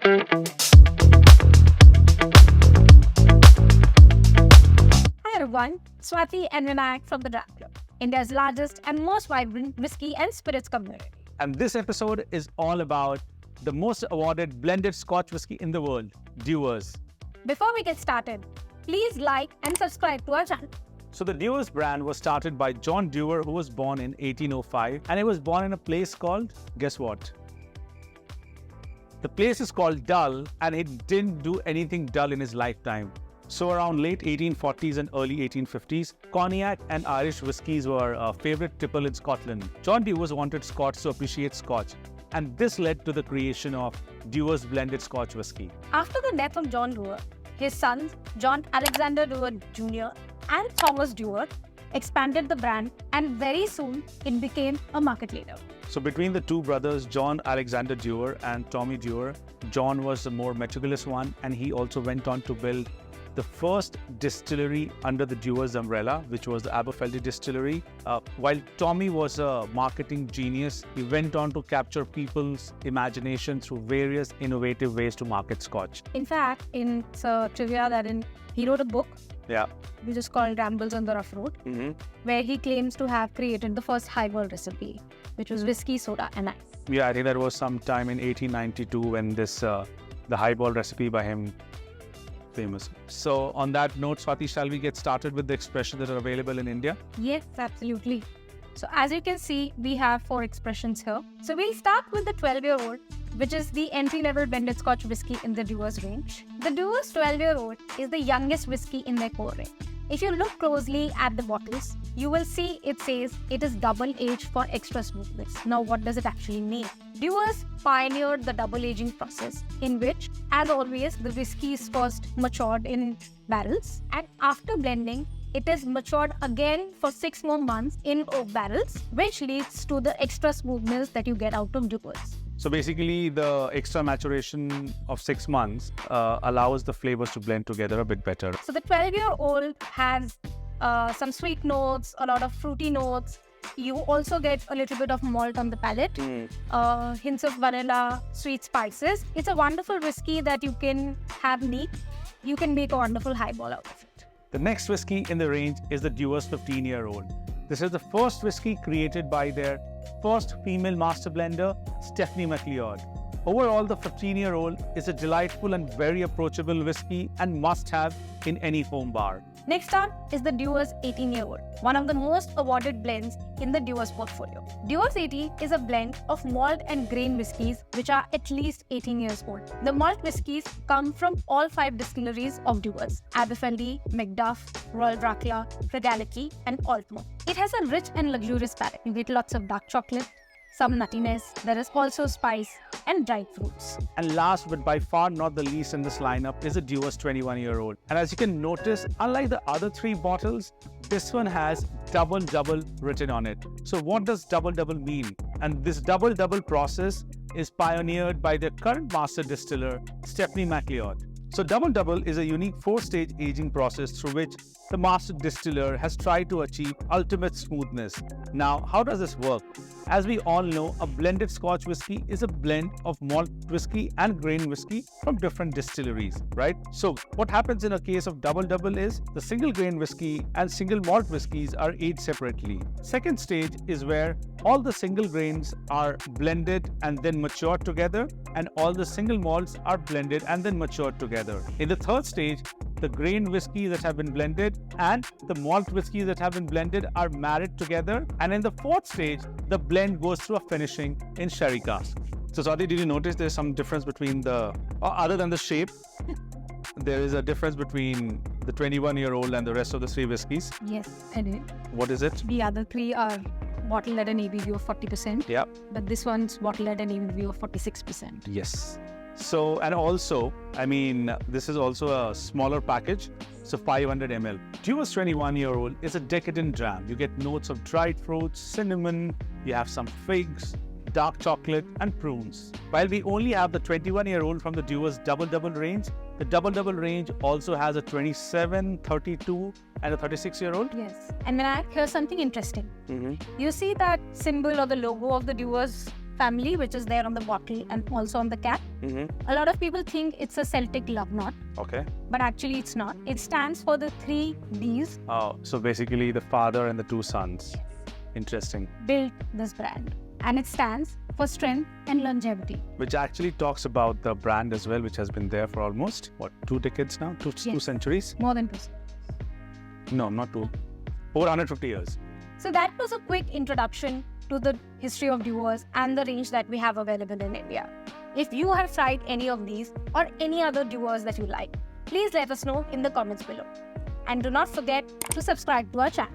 Hi everyone, Swati and Vinayak from the Dram Club, India's largest and most vibrant whiskey and spirits community. And this episode is all about the most awarded blended Scotch whisky in the world, Dewar's. Before we get started, please like and subscribe to our channel. So the Dewar's brand was started by John Dewar, who was born in 1805, and he was born in a place called, guess what? The place is called Dull, and he didn't do anything dull in his lifetime. So around late 1840s and early 1850s, cognac and Irish whiskies were a favorite tipple in Scotland. John Dewar wanted Scots to appreciate Scotch, and this led to the creation of Dewar's blended Scotch whisky. After the death of John Dewar, his sons, John Alexander Dewar Jr. and Thomas Dewar, expanded the brand, and very soon it became a market leader. So between the two brothers, John Alexander Dewar and Tommy Dewar, John was the more meticulous one, and he also went on to build the first distillery under the Dewar's umbrella, which was the Aberfeldy Distillery. While Tommy was a marketing genius, he went on to capture people's imagination through various innovative ways to market Scotch. In fact, in trivia that he wrote a book, Yeah. which is called Rambles on the Rough Road, where he claims to have created the first highball recipe, which was whiskey, soda, and ice. Yeah, I think that was sometime in 1892 when this the highball recipe by him famous. So on that note, Swati, shall we get started with the expressions that are available in India? Yes, absolutely. So as you can see, we have 4 expressions here. So we'll start with the 12-year-old, which is the entry-level blended Scotch whisky in the Dewar's range. The Dewar's 12-year-old is the youngest whisky in their core range. If you look closely at the bottles, you will see it says it is double aged for extra smoothness. Now, what does it actually mean? Dewar's pioneered the double aging process, in which, as always, the whiskey is first matured in barrels, and after blending, it is matured again for 6 more months in oak barrels, which leads to the extra smoothness that you get out of Dewar's. So basically, the extra maturation of 6 months allows the flavors to blend together a bit better. So the 12-year-old has some sweet notes, a lot of fruity notes. You also get a little bit of malt on the palate, hints of vanilla, sweet spices. It's a wonderful whiskey that you can have neat. You can make a wonderful highball out of it. The next whiskey in the range is the Dewar's 15-year-old. This is the first whiskey created by their first female master blender, Stephanie McLeod. Overall, the 15-year-old is a delightful and very approachable whiskey and must-have in any home bar. Next up is the Dewar's 18-year-old, one of the most awarded blends in the Dewar's portfolio. Dewar's 18 is a blend of malt and grain whiskies which are at least 18 years old. The malt whiskies come from all 5 distilleries of Dewar's: Aberfeldy, Macduff, Royal Dracula, Fidelity, and Altmore. It has a rich and luxurious palate. You get lots of dark chocolate, some nuttiness, there is also spice and dried fruits. And last but by far not the least in this lineup is the Dewar's 21-year-old. And as you can notice, unlike the other 3 bottles, this one has double written on it. So what does double mean? And this double process is pioneered by the current master distiller, Stephanie McLeod. So double is a unique 4-stage aging process through which the master distiller has tried to achieve ultimate smoothness. Now, how does this work? As we all know, a blended Scotch whisky is a blend of malt whisky and grain whisky from different distilleries, right? So what happens in a case of double is the single grain whisky and single malt whiskies are aged separately. Second stage is where all the single grains are blended and then matured together, and all the single malts are blended and then matured together. In the third stage, the grain whisky that have been blended and the malt whisky that have been blended are married together. And in the fourth stage, the blend goes through a finishing in sherry cask. So Swati, did you notice there's some difference between other than the shape, there is a difference between the 21-year-old and the rest of the 3 whiskies? Yes, I did. What is it? The other 3 are bottled at an ABV of 40%. Yeah. But this one's bottled at an ABV of 46%. Yes. So, and also, I mean, this is also a smaller package, so 500 ml. Dewar's 21-year-old is a decadent dram. You get notes of dried fruits, cinnamon, you have some figs, dark chocolate, and prunes. While we only have the 21-year-old from the Dewar's Double range, the Double range also has a 27, 32, and a 36-year-old. Yes. And Vinayak, here's something interesting. You see that symbol or the logo of the Dewar's family, which is there on the bottle and also on the cap. A lot of people think it's a Celtic love knot, Okay. but actually it's not. It stands for the 3 Ds. Oh, so basically the father and the 2 sons. Interesting. Built this brand, and it stands for strength and longevity. Which actually talks about the brand as well, which has been there for almost, 2 decades now? 2 centuries? More than 2. No, not 2. Over 150 years. So that was a quick introduction to the history of Dewars and the range that we have available in India. If you have tried any of these or any other Dewars that you like, please let us know in the comments below. And do not forget to subscribe to our channel.